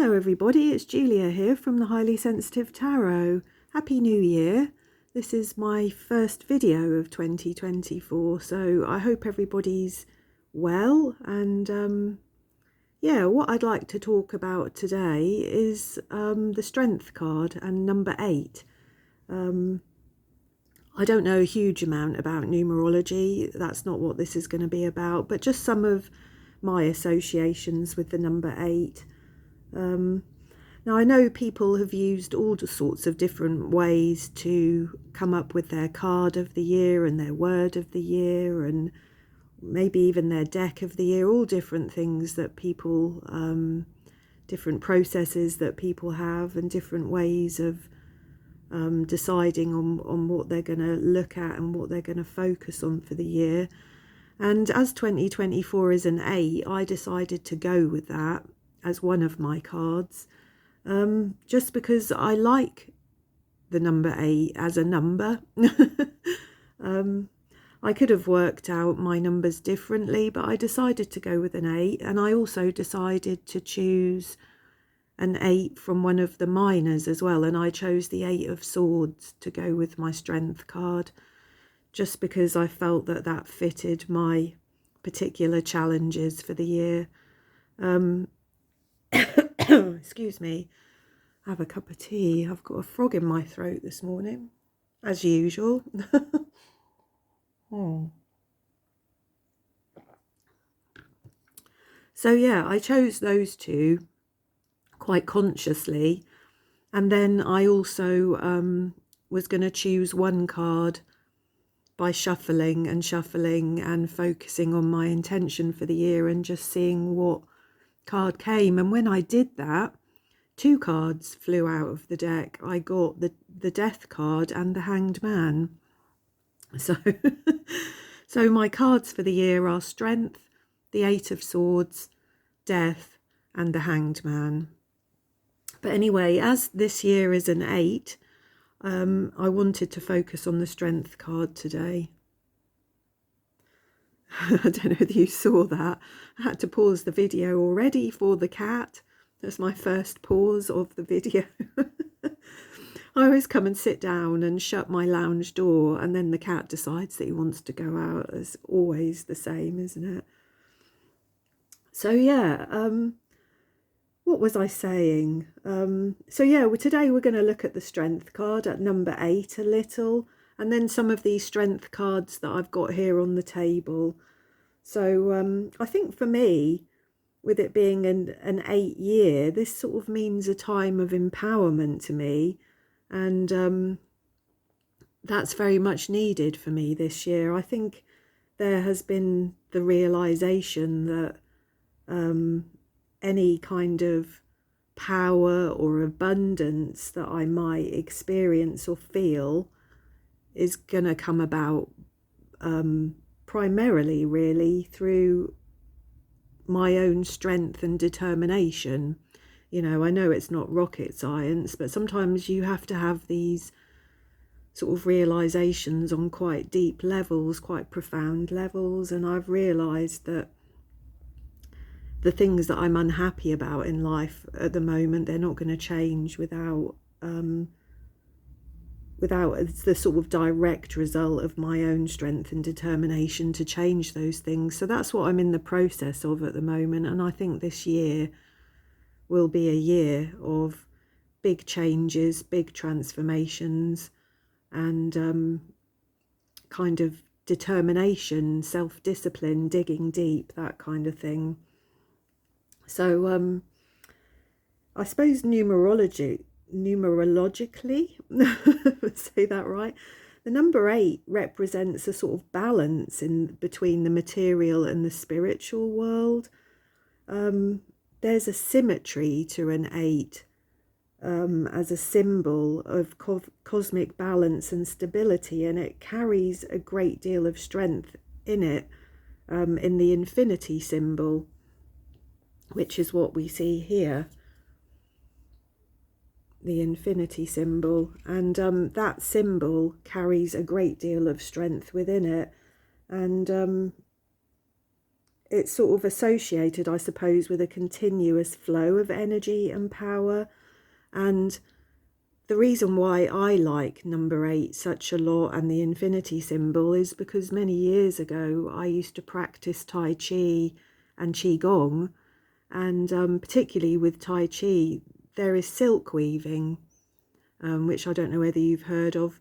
Hello everybody, it's Julia here from the Highly Sensitive Tarot. Happy New Year. This is my first video of 2024, so I hope everybody's well. And yeah, what I'd like to talk about today is the Strength card and number 8. I don't know a huge amount about numerology, that's not what this is going to be about, but just some of my associations with the number 8. Now I know people have used all sorts of different ways to come up with their card of the year and their word of the year and maybe even their deck of the year, all different things that people, different processes that people have and different ways of deciding on what they're going to look at and what they're going to focus on for the year. And as 2024 is an 8, I decided to go with that as one of my cards, just because I like the number 8 as a number. I could have worked out my numbers differently, but I decided to go with an 8, and I also decided to choose an 8 from one of the minors as well, and I chose the 8 of Swords to go with my Strength card, just because I felt that that fitted my particular challenges for the year. Excuse me, have a cup of tea. I've got a frog in my throat this morning, as usual. So yeah, I chose those two quite consciously, and then I also was going to choose one card by shuffling and focusing on my intention for the year and just seeing what card came. And when I did that, 2 cards flew out of the deck. I got the Death card and the Hanged Man. So so my cards for the year are Strength, the 8 of Swords, Death and the Hanged Man. But anyway, as this year is an 8, I wanted to focus on the Strength card today. I don't know if you saw that. I had to pause the video already for the cat. That's my first pause of the video. I always come and sit down and shut my lounge door, and then the cat decides that he wants to go out. It's always the same, isn't it? So yeah, what was I saying? So yeah, today we're going to look at the Strength card at number 8 a little, and then some of these Strength cards that I've got here on the table. So I think for me, with it being an 8 year, this sort of means a time of empowerment to me, and that's very much needed for me this year. I think there has been the realization that any kind of power or abundance that I might experience or feel is going to come about primarily really through my own strength and determination. You know, I know it's not rocket science, but sometimes you have to have these sort of realizations on quite deep levels, quite profound levels, and I've realized that the things that I'm unhappy about in life at the moment, they're not going to change without the sort of direct result of my own strength and determination to change those things. So that's what I'm in the process of at the moment, and I think this year will be a year of big changes, big transformations, and kind of determination, self-discipline, digging deep, that kind of thing. So I suppose numerologically, say that right, the number 8 represents a sort of balance in between the material and the spiritual world. There's a symmetry to an 8 as a symbol of cosmic balance and stability, and it carries a great deal of strength in it, in the infinity symbol, which is what we see here, the infinity symbol. And that symbol carries a great deal of strength within it, and it's sort of associated, I suppose, with a continuous flow of energy and power. And the reason why I like number 8 such a lot and the infinity symbol is because many years ago I used to practice Tai Chi and Qigong, and particularly with Tai Chi there is silk weaving, which I don't know whether you've heard of,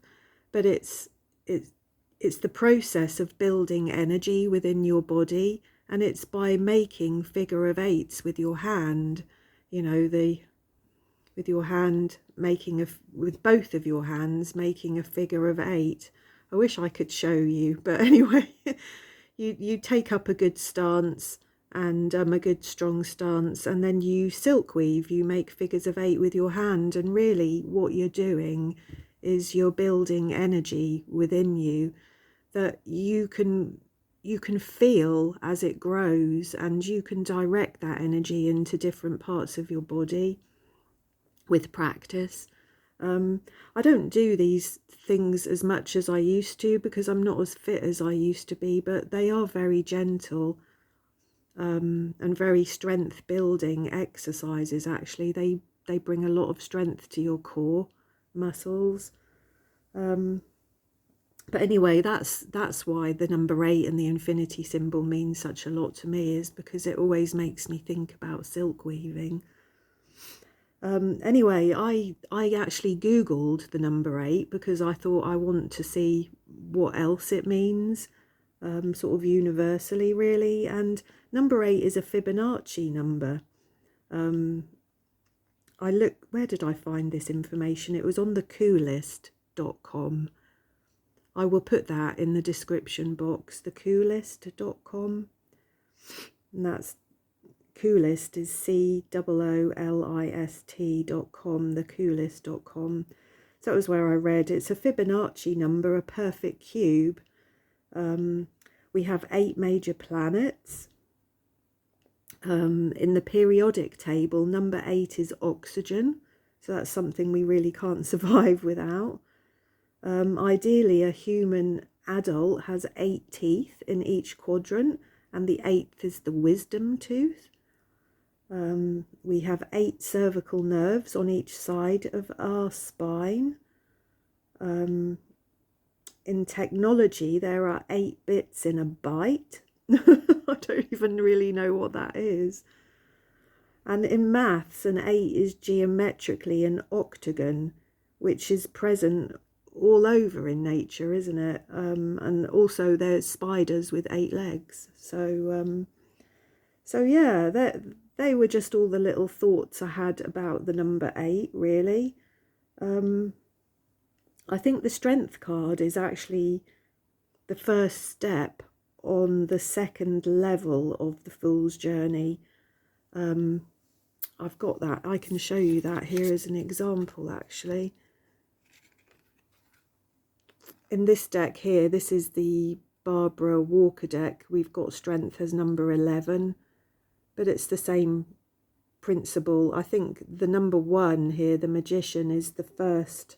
but it's the process of building energy within your body, and it's by making figure of eights with your hand, you know, with your hand making with both of your hands making a figure of 8. I wish I could show you, but anyway, you take up a good stance, and a good strong stance, and then you silk weave, you make figures of 8 with your hand, and really what you're doing is you're building energy within you that you can feel as it grows, and you can direct that energy into different parts of your body with practice. I don't do these things as much as I used to because I'm not as fit as I used to be, but they are very gentle and very strength building exercises. Actually, they bring a lot of strength to your core muscles. But anyway, that's why the number 8 and the infinity symbol means such a lot to me, is because it always makes me think about silk weaving. Anyway, I actually Googled the number 8 because I thought I want to see what else it means, sort of universally really. And number 8 is a Fibonacci number. Where did I find this information? It was on the coolest.com. I will put that in the description box, the coolest.com. And that's Coolest is COOLIST.com, the coolest.com. So that was where I read. It's a Fibonacci number, a perfect cube. We have 8 major planets. In the periodic table, number 8 is oxygen. So that's something we really can't survive without. Ideally, a human adult has 8 teeth in each quadrant, and the 8th is the wisdom tooth. We have 8 cervical nerves on each side of our spine. In technology, there are 8 bits in a byte. I don't even really know what that is. And in maths, an 8 is geometrically an octagon, which is present all over in nature, isn't it? And also there's spiders with 8 legs. So yeah, they were just all the little thoughts I had about the number 8, really. I think the Strength card is actually the first step on the second level of the Fool's Journey. I've got that. I can show you that here as an example, actually. In this deck here, this is the Barbara Walker deck. We've got Strength as number 11. But it's the same principle. I think the number 1 here, the Magician, is the first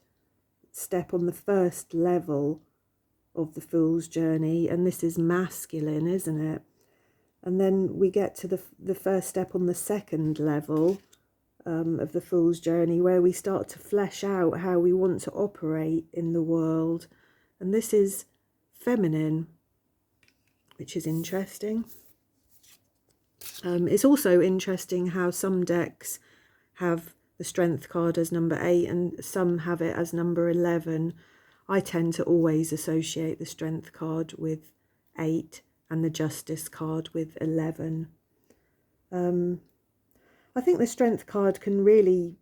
step on the first level of the Fool's Journey, and this is masculine, isn't it? And then we get to the first step on the second level of the Fool's Journey, where we start to flesh out how we want to operate in the world, and this is feminine, which is interesting. It's also interesting how some decks have the Strength card as number 8 and some have it as number 11. I tend to always associate the Strength card with 8 and the Justice card with 11. I think the Strength card can really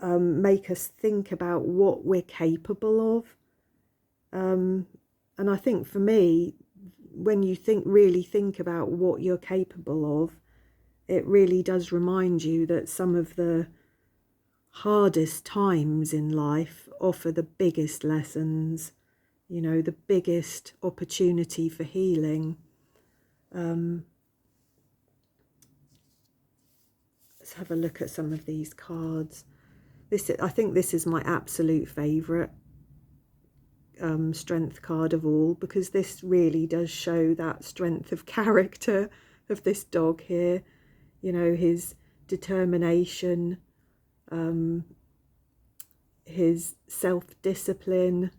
make us think about what we're capable of. And I think for me, when you really think about what you're capable of, it really does remind you that some of the hardest times in life offer the biggest lessons, you know, the biggest opportunity for healing. Let's have a look at some of these cards. I think this is my absolute favourite Strength card of all, because this really does show that strength of character of this dog here. You know, his determination, his self-discipline,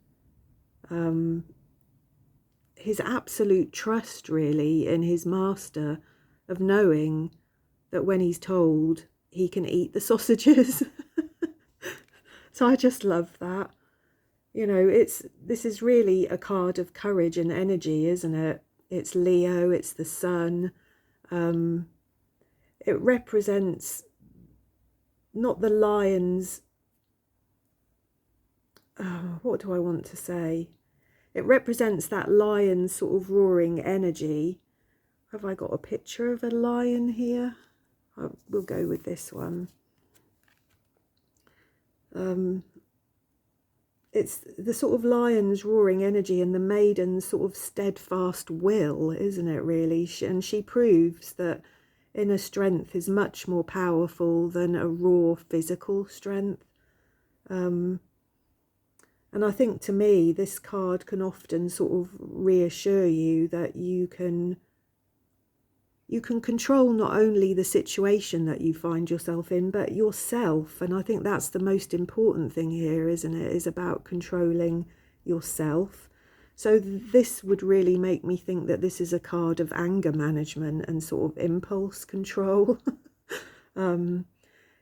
his absolute trust really in his master, of knowing that when he's told, he can eat the sausages. So I just love that. You know, this is really a card of courage and energy, isn't it? It's Leo, it's the sun. It represents not the lion's, what do I want to say? It represents that lion's sort of roaring energy. Have I got a picture of a lion here? We'll go with this one. It's the sort of lion's roaring energy and the maiden's sort of steadfast will, isn't it, really? And she proves that inner strength is much more powerful than a raw physical strength. And I think, to me, this card can often sort of reassure you that you can control not only the situation that you find yourself in, but yourself. And I think that's the most important thing here, isn't it? Is about controlling yourself. So this would really make me think that this is a card of anger management and sort of impulse control.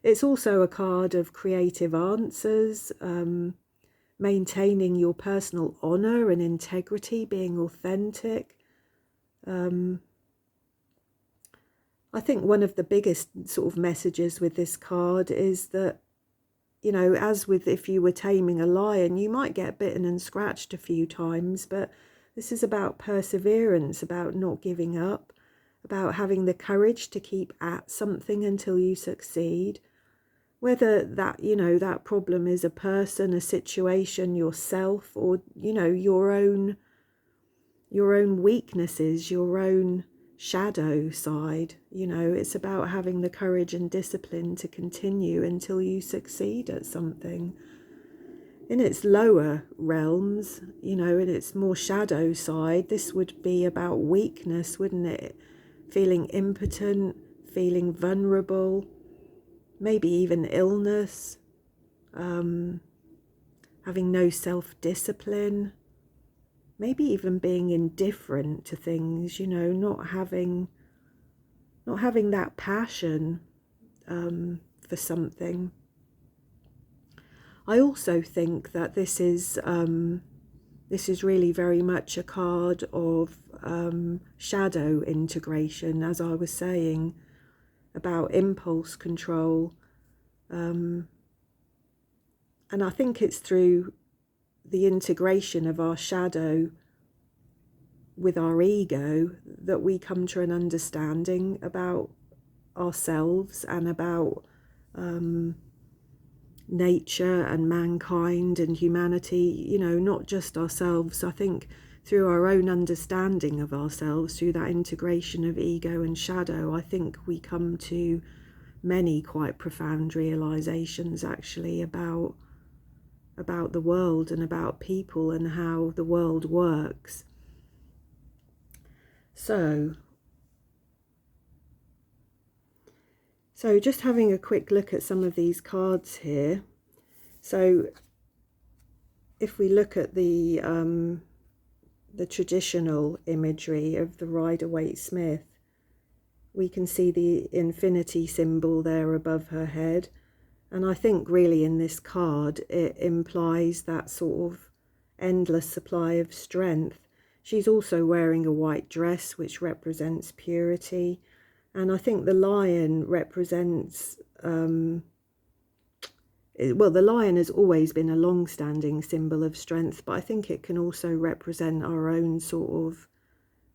It's also a card of creative answers, maintaining your personal honor and integrity, being authentic. I think one of the biggest sort of messages with this card is that, you know, as with if you were taming a lion, you might get bitten and scratched a few times, but this is about perseverance, about not giving up, about having the courage to keep at something until you succeed. Whether that, you know, that problem is a person, a situation, yourself, or, you know, your own weaknesses, your own shadow side. You know, it's about having the courage and discipline to continue until you succeed at something. In its lower realms, you know, in its more shadow side, this would be about weakness, wouldn't it? Feeling impotent, feeling vulnerable, maybe even illness, having no self-discipline, maybe even being indifferent to things, you know, not having that passion for something. I also think that this is really very much a card of shadow integration, as I was saying, about impulse control. And I think it's through the integration of our shadow with our ego that we come to an understanding about ourselves and about nature and mankind and humanity, you know, not just ourselves. I think through our own understanding of ourselves, through that integration of ego and shadow, I think we come to many quite profound realizations actually about the world and about people and how the world works. So just having a quick look at some of these cards here. So if we look at the traditional imagery of the Rider-Waite-Smith, we can see the infinity symbol there above her head. And I think really in this card, it implies that sort of endless supply of strength. She's also wearing a white dress, which represents purity. And I think the lion represents, well, the lion has always been a long-standing symbol of strength, but I think it can also represent our own sort of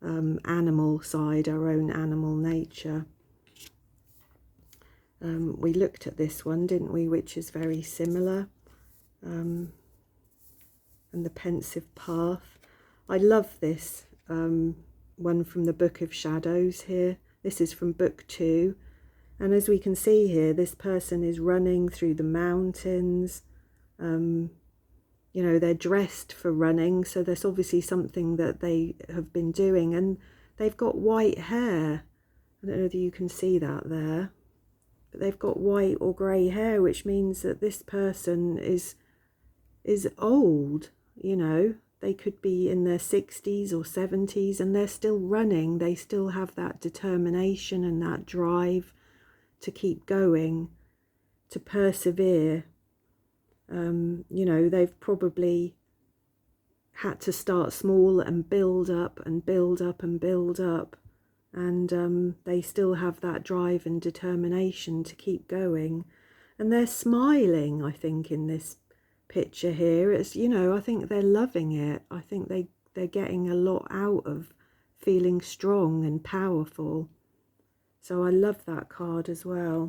animal side, our own animal nature. We looked at this one, didn't we, which is very similar. And the pensive path. I love this one from the Book of Shadows here. This is from book 2. And as we can see here, this person is running through the mountains. You know, they're dressed for running, so there's obviously something that they have been doing. And they've got white hair. I don't know whether you can see that there, but they've got white or grey hair, which means that this person is old, you know. They could be in their 60s or 70s and they're still running. They still have that determination and that drive to keep going, to persevere. You know, they've probably had to start small and build up and build up and build up. And they still have that drive and determination to keep going. And they're smiling, I think, in this picture here. It's, you know, I think they're loving it. I think they're getting a lot out of feeling strong and powerful. So I love that card as well.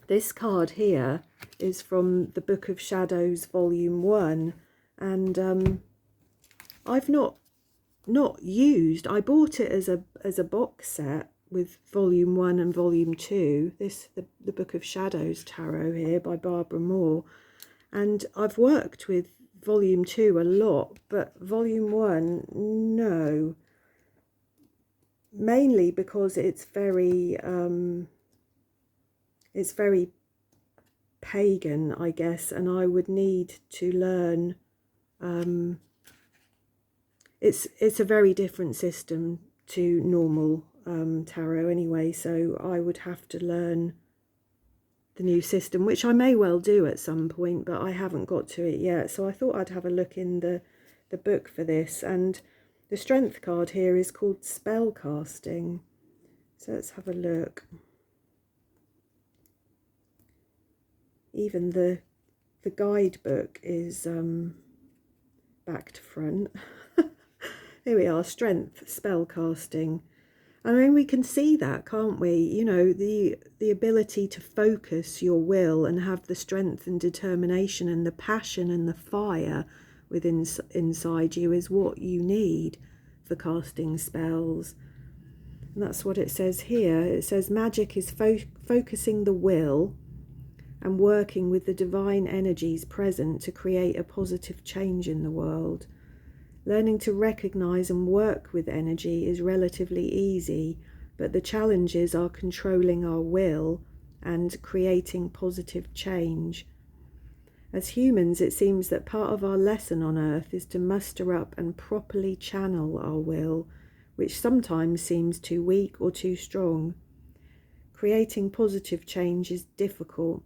This card here is from the Book of Shadows Volume 1, and I've not used, I bought it as a box set with Volume 1 and Volume 2, the Book of Shadows Tarot here by Barbara Moore, and I've worked with Volume 2 a lot, but Volume 1, no, mainly because it's very pagan, I guess, and I would need to learn. It's a very different system to normal tarot anyway, so I would have to learn the new system, which I may well do at some point, but I haven't got to it yet. So I thought I'd have a look in the book for this, and the strength card here is called Spellcasting. So let's have a look. Even the guidebook is back to front. Here we are, strength, spellcasting. I mean, we can see that, can't we? You know, the ability to focus your will and have the strength and determination and the passion and the fire within inside you is what you need for casting spells. And that's what it says here. It says magic is focusing the will and working with the divine energies present to create a positive change in the world. Learning to recognize and work with energy is relatively easy, but the challenges are controlling our will and creating positive change. As humans, it seems that part of our lesson on earth is to muster up and properly channel our will, which sometimes seems too weak or too strong. Creating positive change is difficult.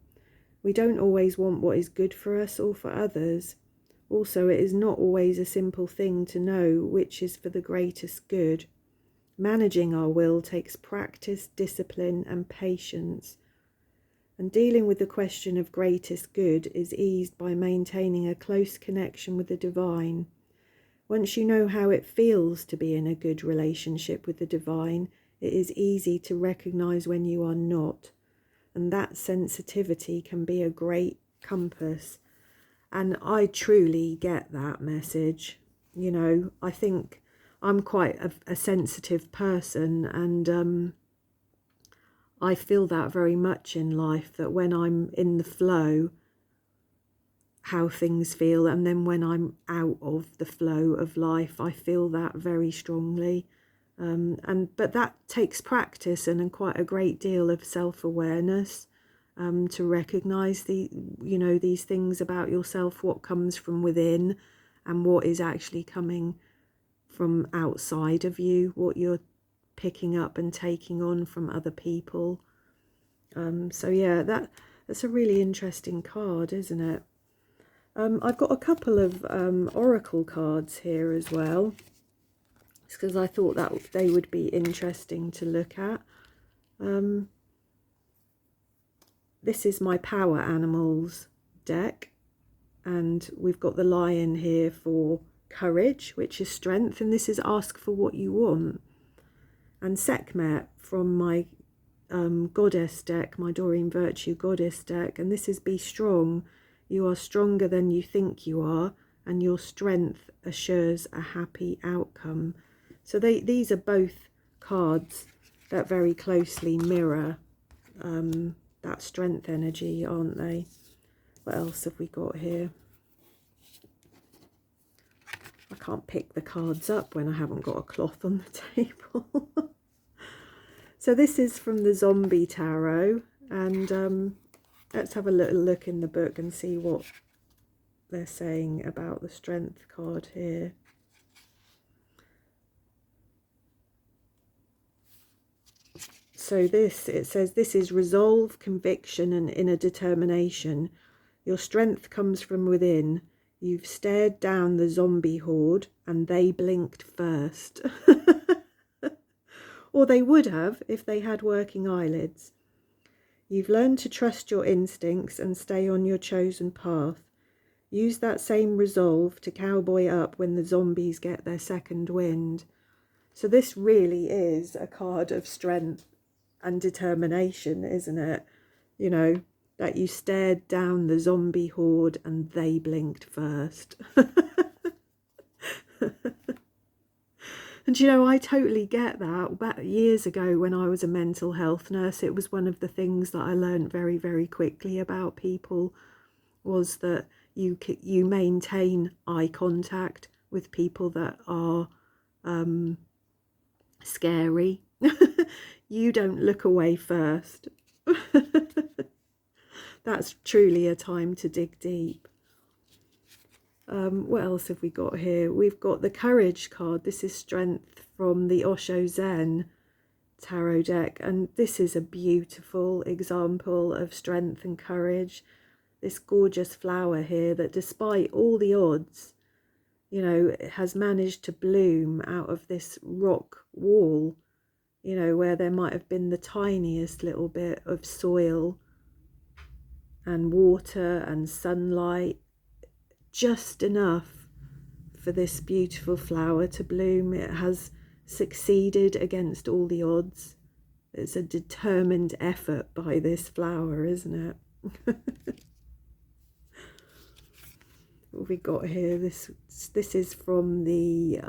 We don't always want what is good for us or for others. Also, it is not always a simple thing to know which is for the greatest good. Managing our will takes practice, discipline, and patience. And dealing with the question of greatest good is eased by maintaining a close connection with the divine. Once you know how it feels to be in a good relationship with the divine, it is easy to recognize when you are not. And that sensitivity can be a great compass. And I truly get that message. You know, I think I'm quite a sensitive person, and I feel that very much in life, that when I'm in the flow, how things feel, and then when I'm out of the flow of life, I feel that very strongly. But that takes practice and quite a great deal of self-awareness. To recognize these things about yourself, what comes from within and what is actually coming from outside of you, what you're picking up and taking on from other people. So yeah, that's a really interesting card, isn't it? I've got a couple of oracle cards here as well, because I thought that they would be interesting to look at. This is my Power Animals deck, and we've got the lion here for courage, which is strength, and this is ask for what you want. And Sekhmet from my goddess deck, my Doreen Virtue goddess deck, and this is be strong. You are stronger than you think you are, and your strength assures a happy outcome. So these are both cards that very closely mirror that strength energy, aren't they? What else have we got here? I can't pick the cards up when I haven't got a cloth on the table. So this is from the Zombie Tarot, and let's have a little look in the book and see what they're saying about the Strength card here. So it says, this is resolve, conviction and inner determination. Your strength comes from within. You've stared down the zombie horde and they blinked first. Or they would have if they had working eyelids. You've learned to trust your instincts and stay on your chosen path. Use that same resolve to cowboy up when the zombies get their second wind. So this really is a card of strength and determination, isn't it? You know, that you stared down the zombie horde and they blinked first. And you know, I totally get that. Back years ago when I was a mental health nurse, it was one of the things that I learned very, very quickly about people, was that you maintain eye contact with people that are scary. You don't look away first. That's truly a time to dig deep. What else have we got here? We've got the Courage card. This is Strength from the Osho Zen tarot deck, and this is a beautiful example of strength and courage. This gorgeous flower here that, despite all the odds, you know, it has managed to bloom out of this rock wall, you know, where there might have been the tiniest little bit of soil and water and sunlight, just enough for this beautiful flower to bloom. It has succeeded against all the odds. It's a determined effort by this flower, isn't it? What have we got here? This is from the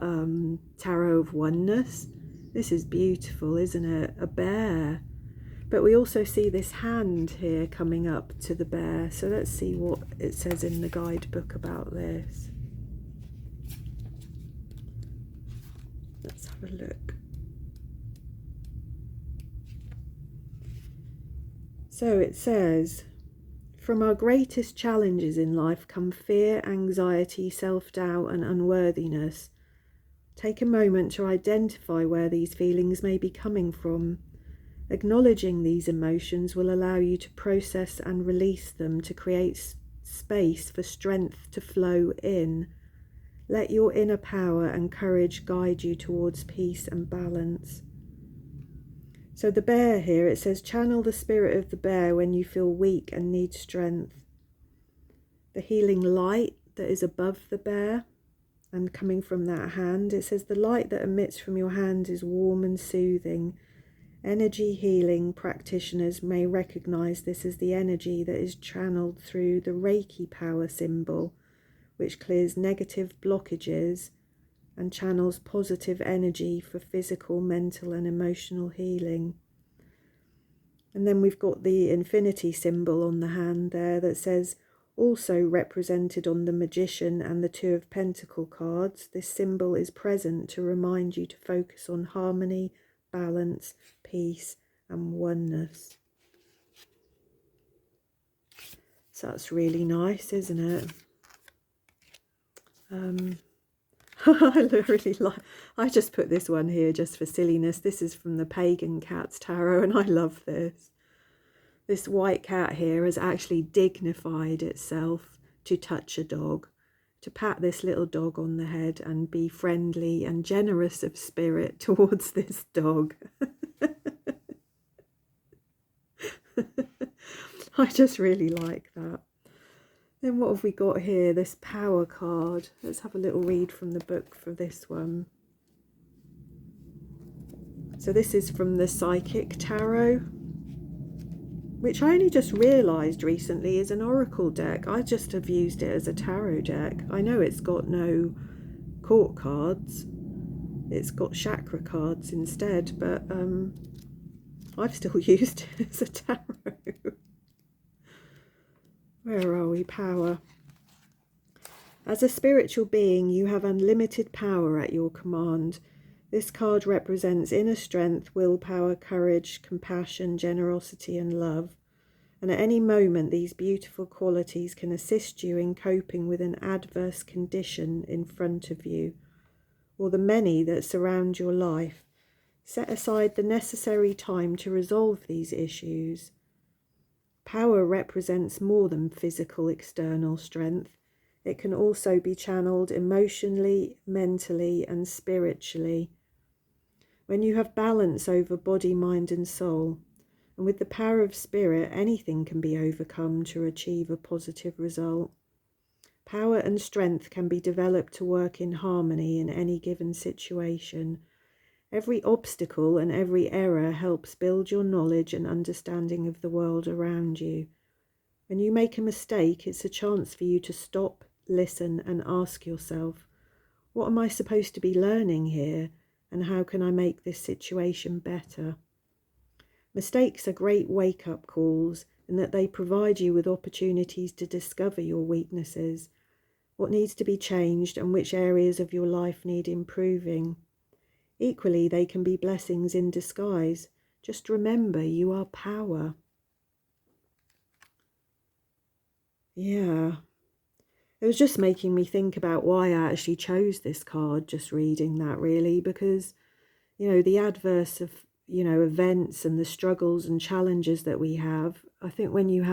Tarot of Oneness. This is beautiful, isn't it? A bear. But we also see this hand here coming up to the bear. So let's see what it says in the guidebook about this. Let's have a look. So it says, from our greatest challenges in life come fear, anxiety, self-doubt and unworthiness. Take a moment to identify where these feelings may be coming from. Acknowledging these emotions will allow you to process and release them, to create space for strength to flow in. Let your inner power and courage guide you towards peace and balance. So the bear here, it says, channel the spirit of the bear when you feel weak and need strength. The healing light that is above the bear and coming from that hand, it says, the light that emits from your hand is warm and soothing. Energy healing practitioners may recognize this as the energy that is channeled through the Reiki power symbol, which clears negative blockages and channels positive energy for physical, mental and emotional healing. And then we've got the infinity symbol on the hand there that says, also represented on the Magician and the Two of Pentacle cards, this symbol is present to remind you to focus on harmony, balance, peace and oneness. So that's really nice, isn't it? I just put this one here just for silliness. This is from the Pagan Cats Tarot, and I love this. This white cat here has actually dignified itself to touch a dog, to pat this little dog on the head and be friendly and generous of spirit towards this dog. I just really like that. Then what have we got here? This power card. Let's have a little read from the book for this one. So this is from the Psychic Tarot, which I only just realised recently is an oracle deck. I just have used it as a tarot deck. I know it's got no court cards. It's got chakra cards instead, but I've still used it as a tarot. Where are we? Power. As a spiritual being, you have unlimited power at your command. This card represents inner strength, willpower, courage, compassion, generosity, and love. And at any moment, these beautiful qualities can assist you in coping with an adverse condition in front of you, or the many that surround your life. Set aside the necessary time to resolve these issues. Power represents more than physical external strength. It can also be channeled emotionally, mentally, and spiritually. When you have balance over body, mind, and soul, and with the power of spirit, anything can be overcome to achieve a positive result. Power and strength can be developed to work in harmony in any given situation. Every obstacle and every error helps build your knowledge and understanding of the world around you. When you make a mistake, it's a chance for you to stop, listen, and ask yourself, what am I supposed to be learning here, and how can I make this situation better? Mistakes are great wake-up calls in that they provide you with opportunities to discover your weaknesses, what needs to be changed, and which areas of your life need improving. Equally, they can be blessings in disguise. Just remember, you are power. Yeah. It was just making me think about why I actually chose this card, just reading that, really, because, the adverse of, events and the struggles and challenges that we have, I think when you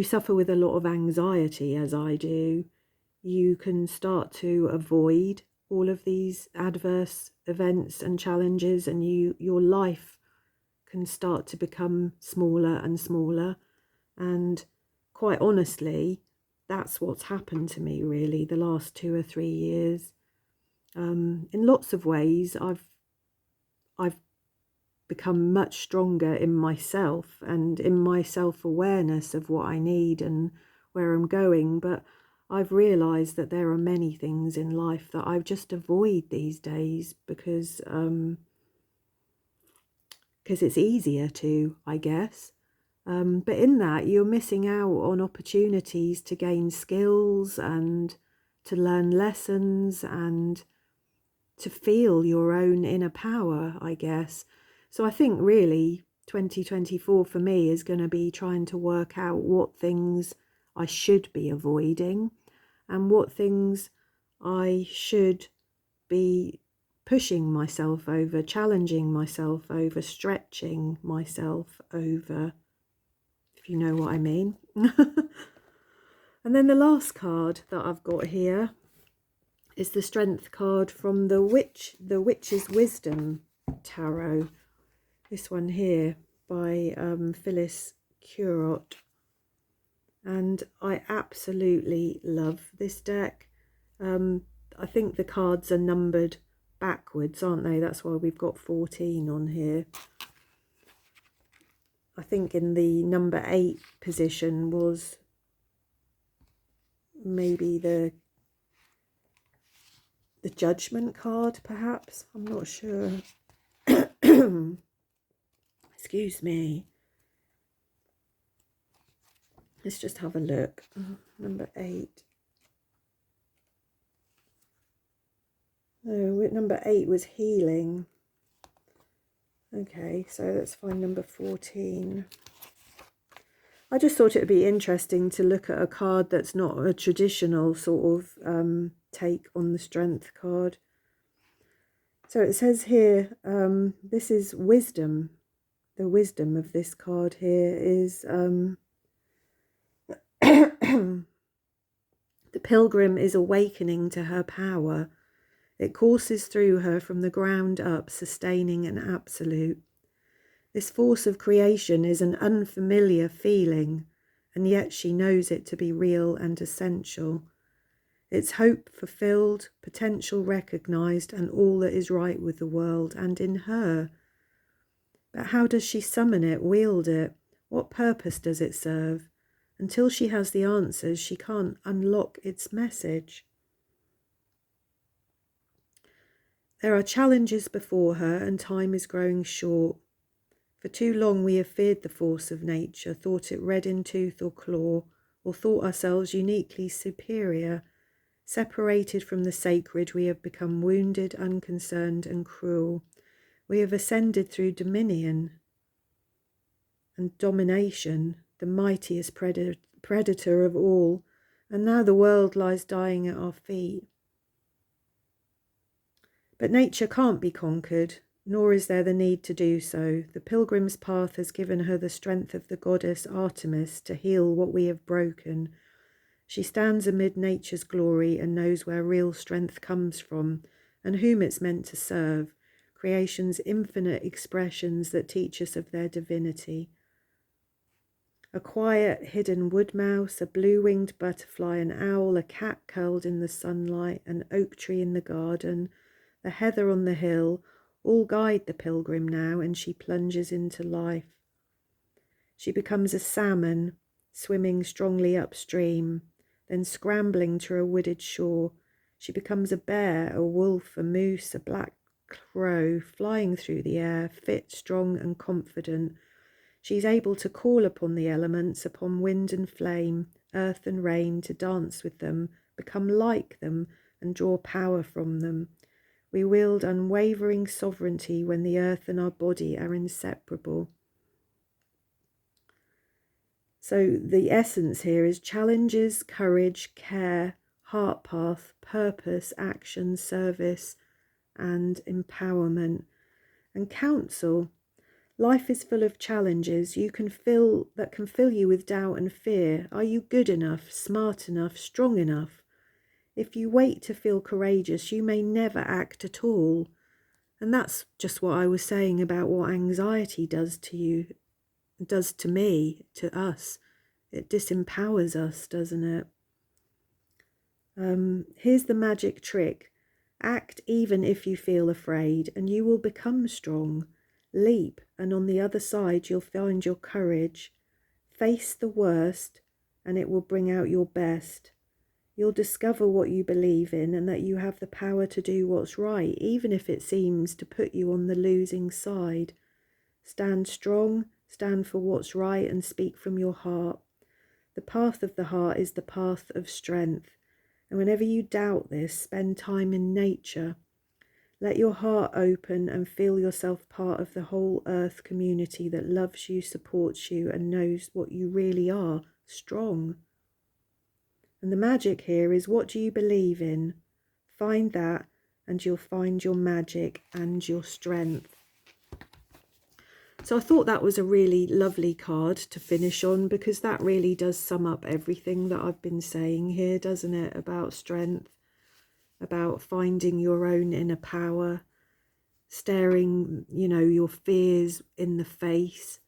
suffer with a lot of anxiety, as I do, you can start to avoid all of these adverse events and challenges, and your life can start to become smaller and smaller. And quite honestly, that's what's happened to me really the last 2 or 3 years. In lots of ways, I've become much stronger in myself and in my self-awareness of what I need and where I'm going, but I've realised that there are many things in life that I just avoid these days because it's easier to, I guess. But in that, you're missing out on opportunities to gain skills and to learn lessons and to feel your own inner power, I guess. So I think really 2024 for me is going to be trying to work out what things I should be avoiding and what things I should be pushing myself over, challenging myself over, stretching myself over, if you know what I mean. And then the last card that I've got here is the Strength card from the Witch's Wisdom Tarot. This one here by Phyllis Curott. And I absolutely love this deck. I think the cards are numbered backwards, aren't they? That's why we've got 14 on here. I think in the number 8 position was maybe the Judgment card, perhaps. I'm not sure. Excuse me. Let's just have a look. Number 8. No, number 8 was healing. Okay, so let's find number 14. I just thought it would be interesting to look at a card that's not a traditional sort of take on the Strength card. So it says here, this is wisdom. The wisdom of this card here is the pilgrim is awakening to her power. It courses through her from the ground up, sustaining an absolute. This force of creation is an unfamiliar feeling, and yet she knows it to be real and essential. It's hope fulfilled, potential recognised, and all that is right with the world and in her. But how does she summon it, wield it? What purpose does it serve? Until she has the answers, she can't unlock its message. There are challenges before her, and time is growing short. For too long we have feared the force of nature, thought it red in tooth or claw, or thought ourselves uniquely superior. Separated from the sacred, we have become wounded, unconcerned, and cruel. We have ascended through dominion and domination, the mightiest predator of all, and now the world lies dying at our feet. But nature can't be conquered, nor is there the need to do so. The pilgrim's path has given her the strength of the goddess Artemis to heal what we have broken. She stands amid nature's glory and knows where real strength comes from and whom it's meant to serve, creation's infinite expressions that teach us of their divinity. A quiet, hidden wood mouse, a blue-winged butterfly, an owl, a cat curled in the sunlight, an oak tree in the garden, the heather on the hill, all guide the pilgrim now, and she plunges into life. She becomes a salmon, swimming strongly upstream, then scrambling to a wooded shore. She becomes a bear, a wolf, a moose, a black crow, flying through the air, fit, strong, and confident. She's able to call upon the elements, upon wind and flame, earth and rain, to dance with them, become like them, and draw power from them. We wield unwavering sovereignty when the earth and our body are inseparable. So the essence here is challenges, courage, care, heart path, purpose, action, service, and empowerment. And counsel. Life is full of challenges that can fill you with doubt and fear. Are you good enough, smart enough, strong enough? If you wait to feel courageous, you may never act at all. And that's just what I was saying about what anxiety does to you, does to me, to us. It disempowers us, doesn't it? Here's the magic trick. Act even if you feel afraid, and you will become strong. Leap, and on the other side you'll find your courage. Face the worst, and it will bring out your best. You'll discover what you believe in and that you have the power to do what's right, even if it seems to put you on the losing side. Stand strong, stand for what's right, and speak from your heart. The path of the heart is the path of strength. And whenever you doubt this, spend time in nature. Let your heart open and feel yourself part of the whole earth community that loves you, supports you, and knows what you really are, strong. And the magic here is, what do you believe in? Find that, and you'll find your magic and your strength. So I thought that was a really lovely card to finish on, because that really does sum up everything that I've been saying here, doesn't it? About strength, about finding your own inner power, staring, your fears in the face.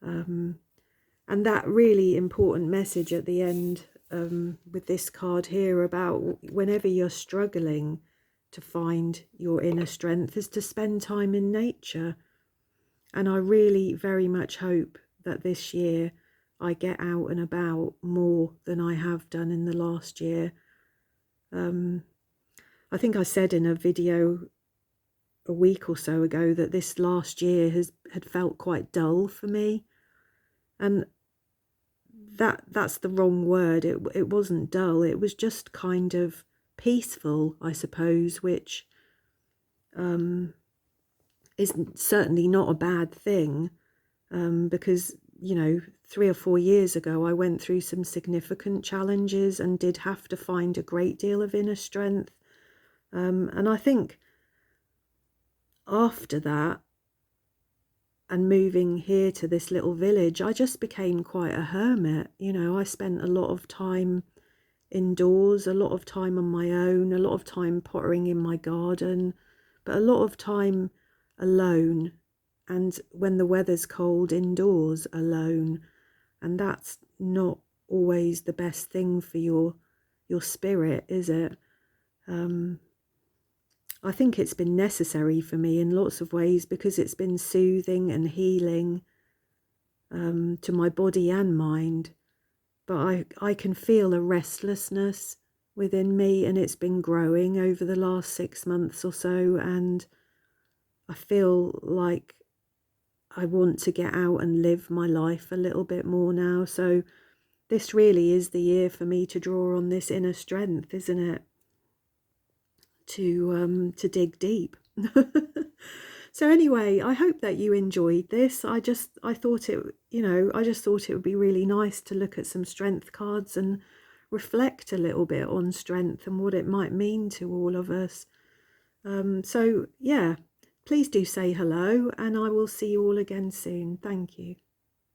And that really important message at the end with this card here about whenever you're struggling to find your inner strength is to spend time in nature. And I really very much hope that this year I get out and about more than I have done in the last year. I think I said in a video a week or so ago that this last year had felt quite dull for me. And that's the wrong word. It wasn't dull. It was just kind of peaceful, I suppose, which is certainly not a bad thing, because 3 or 4 years ago I went through some significant challenges and did have to find a great deal of inner strength, and I think after that and moving here to this little village, I just became quite a hermit. I spent a lot of time indoors, a lot of time on my own, a lot of time pottering in my garden, but a lot of time alone, and when the weather's cold, indoors alone. And that's not always the best thing for your spirit, is it? I think it's been necessary for me in lots of ways, because it's been soothing and healing to my body and mind. But I can feel a restlessness within me, and it's been growing over the last 6 months or so, and I feel like I want to get out and live my life a little bit more now. So this really is the year for me to draw on this inner strength, isn't it? To dig deep. So anyway, I hope that you enjoyed this. I thought it, I just thought it would be really nice to look at some strength cards and reflect a little bit on strength and what it might mean to all of us. So yeah, please do say hello, and I will see you all again soon. Thank you.